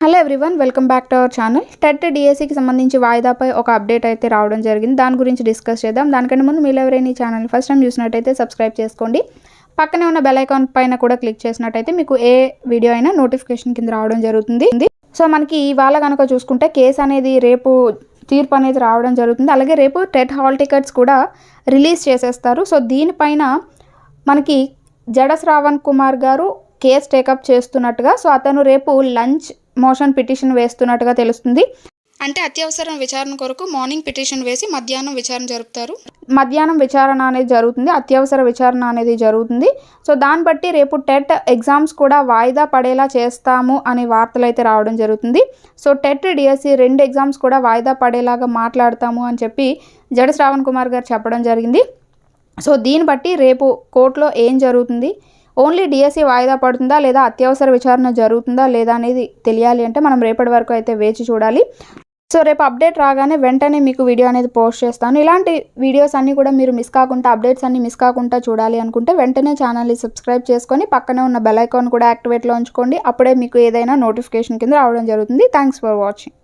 Hello everyone, welcome back to our channel. TET డిఎస్సికి సంబంధించి వాయిదాపై ఒక అప్డేట్ అయితే రావడం జరిగింది. దాని గురించి డిస్కస్ చేద్దాం. దానికంటే ముందు మీరు ఎవరైనా ఈ ఛానల్ ఫస్ట్ టైం చూసినట్టయితే సబ్స్క్రైబ్ చేసుకోండి. పక్కనే ఉన్న బెల్ ఐకాన్ పైన కూడా క్లిక్ చేసినట్టయితే మీకు ఏ వీడియో అయినా నోటిఫికేషన్ కింద రావడం జరుగుతుంది. సో మనకి ఇవాళ కనుక చూసుకుంటే కేసు అనేది రేపు తీర్పు అనేది రావడం జరుగుతుంది. అలాగే రేపు టెట్ హాల్ టికెట్స్ కూడా రిలీజ్ చేసేస్తారు. సో దీనిపైన మనకి జడ శ్రావణ్ కుమార్ గారు కేసు టేకప్ చేస్తున్నట్టుగా, సో అతను రేపు లంచ్ మోషన్ పిటిషన్ వేస్తున్నట్టుగా తెలుస్తుంది. అంటే అత్యవసర విచారణ కొరకు మార్నింగ్ పిటిషన్ వేసి మధ్యాహ్నం విచారణ జరుపుతారు. మధ్యాహ్నం విచారణ అనేది జరుగుతుంది, అత్యవసర విచారణ అనేది జరుగుతుంది. సో దాన్ని బట్టి రేపు టెట్ ఎగ్జామ్స్ కూడా వాయిదా పడేలా చేస్తాము అనే వార్తలు అయితే రావడం జరుగుతుంది. సో టెట్ డిఎస్సి 2 ఎగ్జామ్స్ కూడా వాయిదా పడేలాగా మాట్లాడతాము అని చెప్పి జడ శ్రావణ్ కుమార్ గారు చెప్పడం జరిగింది. సో దీన్ని బట్టి రేపు కోర్టులో ఏం జరుగుతుంది, ఓన్లీ డిఎస్సి వాయిదా పడుతుందా లేదా అత్యవసర విచారణ జరుగుతుందా లేదా అనేది తెలియాలి అంటే మనం రేపటి వరకు అయితే వేచి చూడాలి. సో రేపు అప్డేట్ రాగానే వెంటనే మీకు వీడియో అనేది పోస్ట్ చేస్తాను. ఇలాంటి వీడియోస్ అన్నీ కూడా మీరు మిస్ కాకుండా, అప్డేట్స్ అన్నీ మిస్ కాకుండా చూడాలి అనుకుంటే వెంటనే ఛానల్ని సబ్స్క్రైబ్ చేసుకొని పక్కనే ఉన్న బెల్ ఐకాన్ కూడా యాక్టివేట్లో ఉంచుకోండి. అప్పుడే మీకు ఏదైనా నోటిఫికేషన్ కింద రావడం జరుగుతుంది. Thanks for watching.